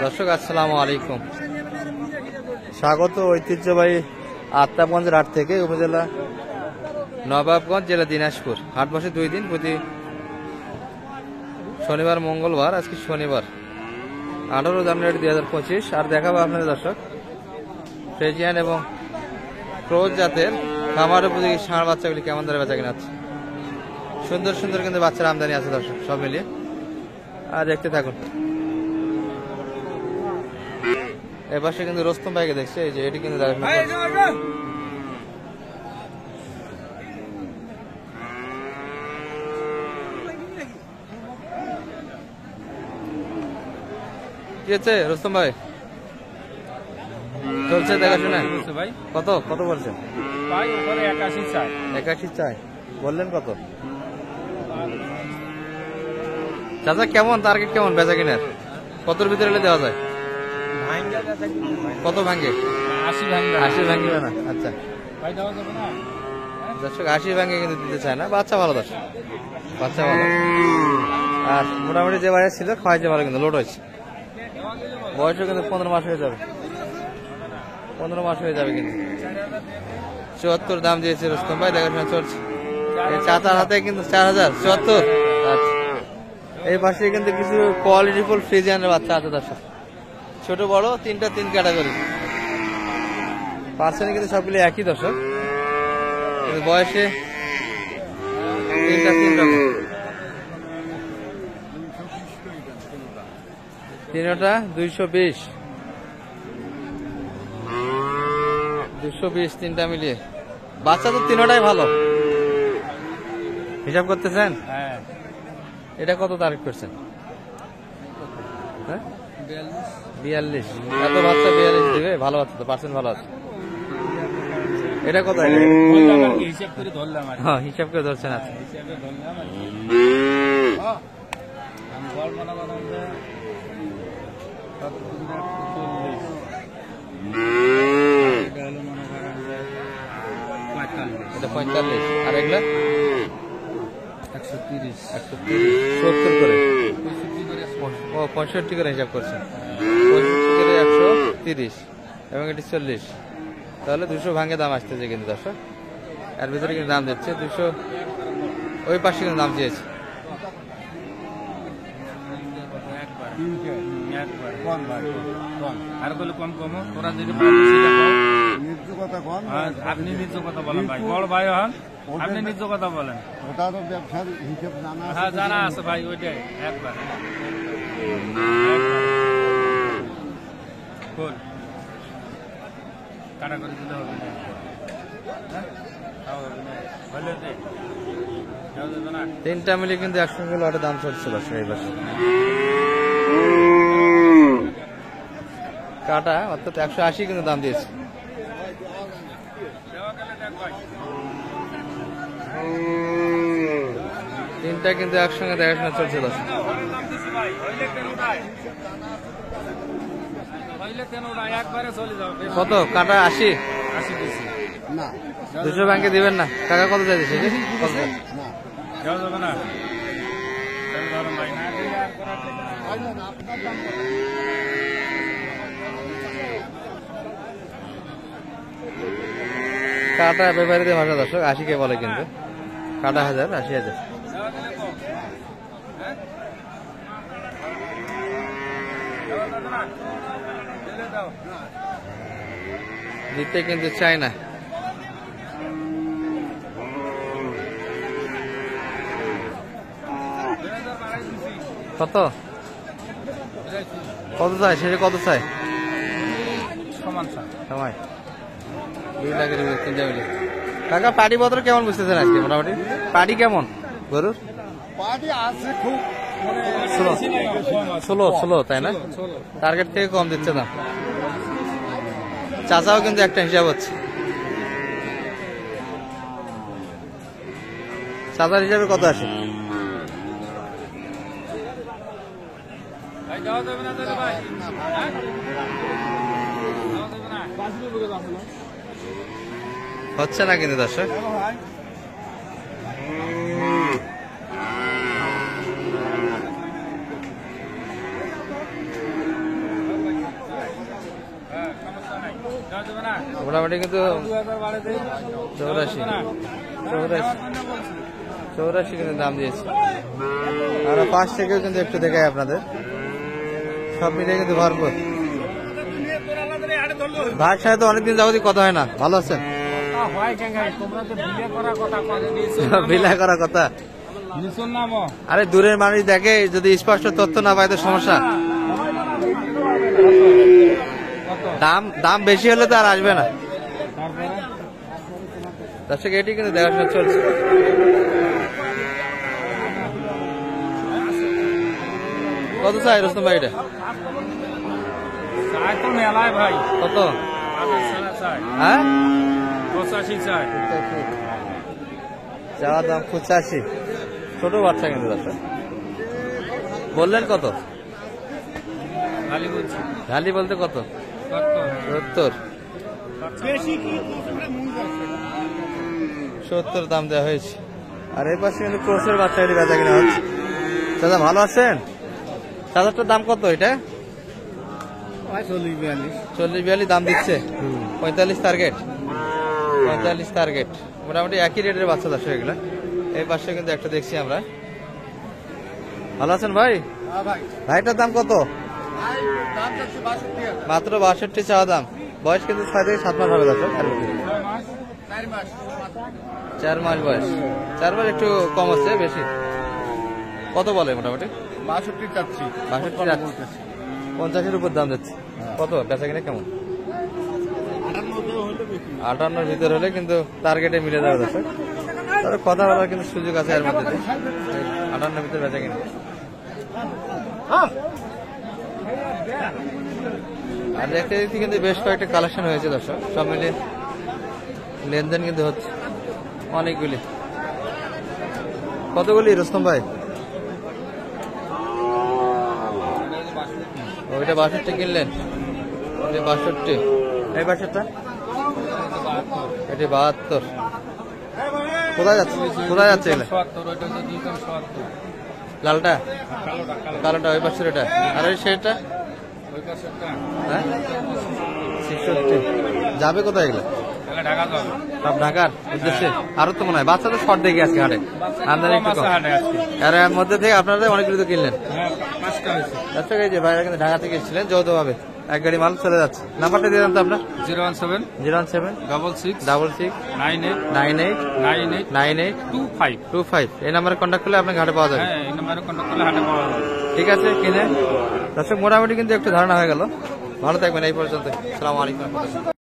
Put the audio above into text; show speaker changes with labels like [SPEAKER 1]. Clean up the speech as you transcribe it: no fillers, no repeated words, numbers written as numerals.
[SPEAKER 1] দর্শক আসসালামু আলাইকুম, স্বাগত ঐতিহ্যবাহী আত্মাগঞ্জের হাট থেকে উপজেলা নবাবগঞ্জ, জেলা দিনাজপুর। হাট বসে 2 দিন, প্রতি শনিবার মঙ্গলবার। আজকে শনিবার 18 জানুয়ারি 2025। আর দেখাবো আপনাদের দর্শক ফ্রেজিয়ান এবং ক্রোজ জাতের খামার উপযোগী ষাঁড় বাচ্চাগুলি কেমন ধরে বেচা কিনা হচ্ছে। সুন্দর সুন্দর কিন্তু বাচ্চার আমদানি আছে দর্শক, সব মিলিয়ে। আর দেখতে থাকুন। এপাশে কিন্তু রোস্তম ভাইকে দেখছে, এই যে এটি কিন্তু কি হচ্ছে রোস্তম ভাই? চলছে দেখাশোনা ভাই? কত কত বলছেন ভাই? 81 চাই। বললেন কত? চাচা কেমন টার্গেট, কেমন বেচা কিনার? কতর ভিতরে এলে দেওয়া যায়? কত ভাঙ্গে? 80 ভাঙ্গিবে না? আচ্ছা দর্শক, 80 ভাঙ্গে কিন্তু দিতে চায় না। বাচ্চা ভালো দর্শক, বাচ্চা ভালো। আর মোটামুটি যে বাজার ছিল খাওয়াইতে ভালো, কিন্তু লোড হয়েছে। বয়সও কিন্তু 15 মাস হয়ে যাবে, 15 মাস হয়ে যাবে কিন্তু। 74 দাম দিয়েছে রোস্তম ভাই, দেখাশোনা চলছে। এই চাচার হাতে কিন্তু 4074। আচ্ছা, এই পাশে কিন্তু কিছু কোয়ালিটিফুল ফ্রিজিয়ানের বাচ্চা আছে দর্শক, ছোট বড় 3 ক্যাটাগরি। পার্সেন্ট কিন্তু সবগুলি একই দর্শক, বয়সে 3 রকম। তিনটা 220 3টা মিলিয়ে। বাচ্চা তো তিনটাই ভালো। হিসাব করতেছেন? এটা কত তারিখ করছেন? 42। এত বাচ্চা 42 দিবে? ভালো বাচ্চা তো, পার্সেন্ট ভালো আছে। এটা কত? হ্যাঁ, হিসাব করে ধরছেন। আচ্ছা, এটা 45। আর এগুলা 130 70 করে। ও 65 করে হিসাব করছেন। 65 করে 130 এবং এটি 40। তাহলে 200 ভাঙে দাম আসতেছে কিন্তু দর্শক। এর ভিতরে কিন্তু দাম দিচ্ছে 200। ওই পাশে কিন্তু দাম চেয়েছে।
[SPEAKER 2] আপনি নিজ কথা বলেন ভাই, বড় ভাই হন, আপনি নিজ কথা বলেন। ওটা তো ব্যবসার হিসেব জানা আছে ভাই, ওইটাই একবার কাটা করে দিলে হবে।
[SPEAKER 1] 3টা মিলে কিন্তু 100 লটে দাম চলছিল এই বছর। কাটা অর্থাৎ 180 কিন্তু দাম দিয়েছে। তিনটা কিন্তু একসঙ্গে দেখাশোনা চলছে দর্শক। কত কাটা? 80। 200 ব্যাংকে দিবেন না? কাকা কত চাইছে? কাটা ব্যাপারীদের ভাষা দর্শক, 80 কে বলে, কিন্তু কাটা 80,000। দিতে কিন্তু চাই না। কত কত চাই? সেটা কত চাই? সময় 2 লাখের 3টা মিলে। কাকা পাটি পত্র কেমন বুঝতেছেন আজকে? মোটামুটি পাটি কেমন গরুর?
[SPEAKER 2] পাটি আছে খুব
[SPEAKER 1] ষোলো, তাই না? টার্গেট থেকে কম দিচ্ছে না। চাচাও কিন্তু একটা হিসাব হচ্ছে। চাচার হিসাবে কত আসে? হচ্ছে না কিন্তু দর্শক। মোটামুটি কিন্তু 84 কিন্তু দাম দিয়েছে। আর পাশ থেকেও কিন্তু একটু দেখাই আপনাদের, সব মিলিয়ে কিন্তু ভরপুর। ভাইয়ের সাথে তো অনেকদিন যাবতীয় কথা হয় না, ভালো আছেন? বিলা করা কথা, আরে দূরের মানুষ দেখে, যদি স্পষ্ট তথ্য না পায় তো সমস্যা। দাম বেশি হলে তো আর আসবে না। দর্শক এটি কিন্তু দেখাশোনা চলছে। কত চাই রোস্তম ভাই এটা?
[SPEAKER 2] ভাই
[SPEAKER 1] কত? হ্যাঁ,
[SPEAKER 2] 85 চাই।
[SPEAKER 1] যাওয়ার দাম 85, ছোট বাচ্চা কিন্তু দর্শক। বললেন কত? ঢালি বলতে কত? 70 দাম দেওয়া হয়েছে। আর এই পাশে কিন্তু ক্রসের বাচ্চা এটি বেচা কিনা হচ্ছে। দাদা ভালো আছেন? চাচারটার দাম কত এটা? 40-42 দাম দিচ্ছে। 45 টার্গেট, 45 টার্গেট। মোটামুটি একই রেটের বাচ্চা দর্শক এগুলো। এই পাশে কিন্তু একটা দেখছি আমরা। ভালো আছেন ভাই? ভাইটার দাম কত? মাত্র 62 চাওয়া দাম। বয়স কিন্তু 6 থেকে 7 মাস হবে দর্শক। 4 মাস বয়স। 4 মাস একটু কম হচ্ছে, বেশি কত বলে? মোটামুটি
[SPEAKER 2] 62 চাচ্ছি।
[SPEAKER 1] 50-এর উপর দাম যাচ্ছে। কত বেচা কিনা কেমন? 58-র ভিতর হলে কিন্তু টার্গেটে মিলে যাবে দর্শক। তার কথা বলার কিন্তু সুযোগ আছে এর মধ্যে। 58-র ভিতরে বেচা কিনা। আর দেখতে দেখতে কিন্তু বেশ কয়েকটা কালেকশন হয়েছে দর্শক, সব মিলিয়ে লেনদেন কিন্তু হচ্ছে অনেকগুলি। কতগুলি রোস্তম ভাই? ওইটা 62 কিনলেন, ওইটা 62। এই বাছরটা এটা 72। কোথায় যাচ্ছে? কোথায় যাচ্ছে এগুলো? লালটা, কালোটা ওই পাশের এটা। আর ওই শেরটা? হ্যাঁ 66। যাবে কোথায় এগুলো? সব ঢাকার উদ্দেশ্যে। আরো তো মনে হয় বাচ্চা তো শর্ট দেখে আজকে হাটে আমদানি একটু কম। আর এর মধ্যে থেকে আপনারা অনেকগুলো তো কিনলেন। আচ্ছা, এই যে ভাইরা কিন্তু ঢাকা থেকে এসেছিলেন যৌথভাবে, এক গাড়ি মাল চলে যাচ্ছে। নাম্বারটা দিয়ে দেন তো আপনার।
[SPEAKER 2] 017
[SPEAKER 1] 66 98 98 25। এই নাম্বারে কন্ট্যাক্ট করলে আপনাকে হাটে পাওয়া যাবে। ঠিক আছে, কিনে দর্শক মোটামুটি কিন্তু একটু ধারণা হয়ে গেল। ভালো থাকবেন এই পর্যন্ত। আসসালামু আলাইকুম।